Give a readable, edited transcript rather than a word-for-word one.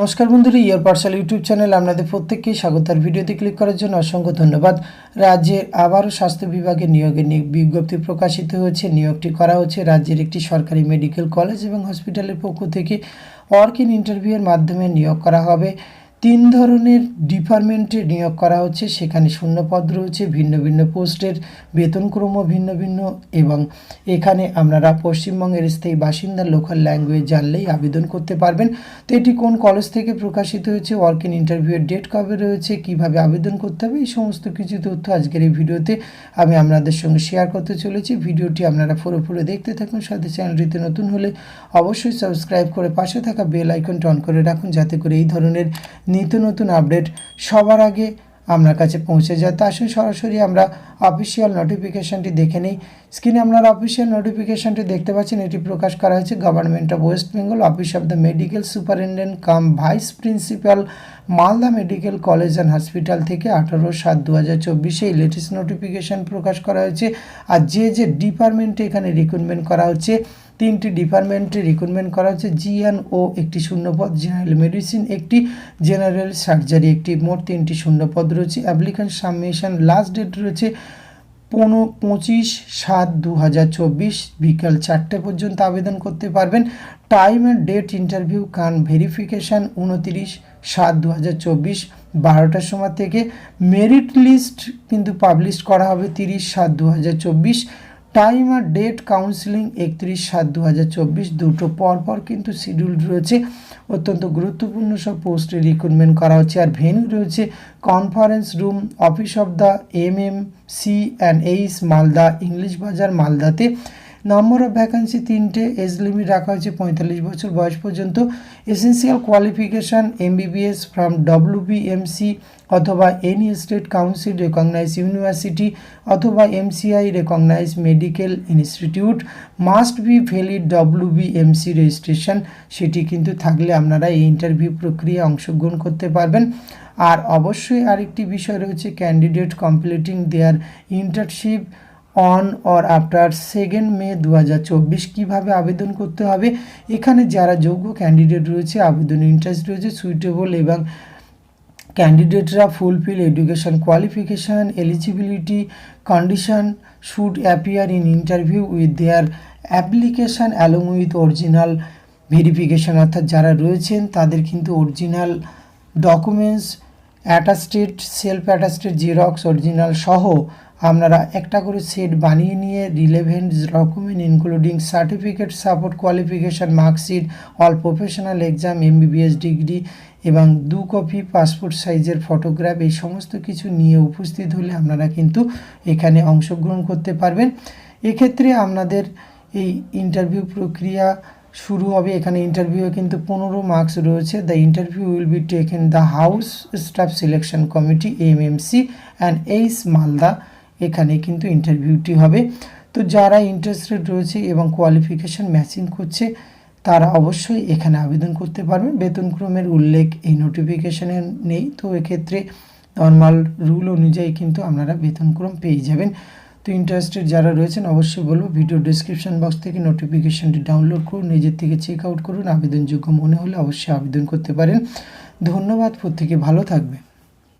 नमस्कार बंधुरा इयर पाठशाला यूट्यूब चैनल आपनादेर प्रत्येकके स्वागत। भिडियोते क्लिक करार जोन्नो असंख्य धन्यवाद। राज्येर आबारो स्वास्थ्य विभागे नियोगेर विज्ञप्ति प्रकाशित हयेछे। नियोगटी करा हच्छे राज्येर एकटी सरकारी मेडिकल कलेज एबं हस्पिटालेर पक्ष थेके। वर्क इन इंटरव्यूर माध्यमे नियोग करा हबे। तीन धरनेर डिपार्टमेंटे नियोग करा हच्छे। सेखाने शून्यपद रयेछे, भिन्न भिन्न पोस्टेर वेतनक्रम भिन्न भिन्न एबं एखाने आपनारा पश्चिमबंगेर स्थायी बासिन्दा लोकल लैंगुएज जानलेई आवेदन करते पारबेन। तो एटी कोन कलेज थेके प्रकाशित हयेछे, वर्क इन इंटरव्यूर डेट कবে रयेछे, किभाবে आवेदन करते हबे, এই সমস্ত কিছু তথ্য আজকের এই ভিডিওতে আমি আপনাদের সঙ্গে শেয়ার করতে চলেছি। ভিডিওটি আপনারা পুরোপুরি দেখতে থাকুন। সাথে চ্যানেলটিতে নতুন হলে অবশ্যই সাবস্ক্রাইব করে পাশে থাকা বেল আইকনটি অন করে রাখুন, যাতে করে এই ধরনের নিত্য নতুন আপডেট সবার আগে আপনার কাছে পৌঁছে যায়। তো আসুন সরাসরি আমরা অফিসিয়াল নোটিফিকেশনটি দেখে নিই। স্ক্রিনে আপনারা অফিসিয়াল নোটিফিকেশনটি দেখতে পাচ্ছেন। এটি প্রকাশ করা হয়েছে government of West Bengal, office of the medical superintendent cum vice principal, Malda medical college and hospital থেকে 18/7/2024 এই লেটেস্ট নোটিফিকেশন প্রকাশ করা হয়েছে। আর যে ডিপার্টমেন্টে এখানে রিক্রুটমেন্ট করা হচ্ছে, তিনটি ডিপার্টমেন্টে রিক্রুটমেন্ট করা হচ্ছে। জিএনও একটি শূন্যপদ, জেনারেল মেডিসিন একটি, জেনারেল সার্জারি একটি, মোট তিনটি শূন্যপদ রয়েছে। অ্যাপ্লিকেন্ট সাবমিশন লাস্ট ডেট রয়েছে 25/7/2024 বিকাল 4টে পর্যন্ত আবেদন করতে পারবেন। টাইম অ্যান্ড ডেট ইন্টারভিউ কান ভেরিফিকেশান 29/7/2024 12টার সময় থেকে। মেরিট লিস্ট কিন্তু পাবলিশ করা হবে 30/7/2024। টাইম আর ডেট কাউন্সিলিং 31/7/2024। দুটো পরপর কিন্তু শিডিউল রয়েছে। অত্যন্ত গুরুত্বপূর্ণ সব পোস্টে রিক্রুটমেন্ট করা হচ্ছে। আর ভেন্যু রয়েছে conference room, office of the MMC&H Malda, English Bazar, মালদাতে। নম্বর অফ ভ্যাকান্সি 3টে। এজ লিমিট রাখা হয়েছে 45 বছর বয়স পর্যন্ত। Essential qualification MBBS from WBMC অথবা any state council recognise university অথবা MCI recognise medical institute, must be valid WBMC registration, সেটি কিন্তু থাকলে আপনারা এই ইন্টারভিউ প্রক্রিয়ায় অংশগ্রহণ করতে পারবেন। আর অবশ্যই আরেকটি বিষয় রয়েছে, candidate completing their internship on or after 2 May 2024 কীভাবে আবেদন করতে হবে। এখানে যারা যোগ্য ক্যান্ডিডেট রয়েছে, আবেদন ইন্টারেস্ট রয়েছে, সুইটেবল এবং ক্যান্ডিডেটরা fulfil education qualification eligibility condition should appear in interview with their application along with original verification, অর্থাৎ যারা রয়েছেন তাদের কিন্তু original documents attested, self attested xerox original সহ আপনারা একটা করে সেট বানিয়ে নিয়ে relevant document including certificate, support qualification, marksheet, all professional exam, MBBS degree এবং 2 কপি পাসপোর্ট সাইজের ফটোগ্রাফ, এই সমস্ত কিছু নিয়ে উপস্থিত হলে আপনারা কিন্তু এখানে অংশগ্রহণ করতে পারবেন। এক্ষেত্রে আপনাদের এই ইন্টারভিউ প্রক্রিয়া শুরু হবে। এখানে ইন্টারভিউ কিন্তু 15 মার্কস রয়েছে। The interview will be taken the house staff selection committee MMC&H Malda, এখানে কিন্তু ইন্টারভিউটি হবে। তো যারা ইন্টারেস্টেড রয়েছে এবং কোয়ালিফিকেশান ম্যাচিং করছে তারা অবশ্যই এখানে আবেদন করতে পারবেন। বেতনক্রমের উল্লেখ এই নোটিফিকেশানে নেই, তো এক্ষেত্রে নর্মাল রুল অনুযায়ী কিন্তু আপনারা বেতনক্রম পেয়ে যাবেন। তো ইন্টারেস্টেড যারা রয়েছেন অবশ্যই বলবো ভিডিও ডিসক্রিপশন বক্স থেকে নোটিফিকেশানটি ডাউনলোড করুন, নিজের থেকে চেক আউট করুন, আবেদনযোগ্য মনে হলে অবশ্যই আবেদন করতে পারেন। ধন্যবাদ, প্রত্যেকে ভালো থাকবে।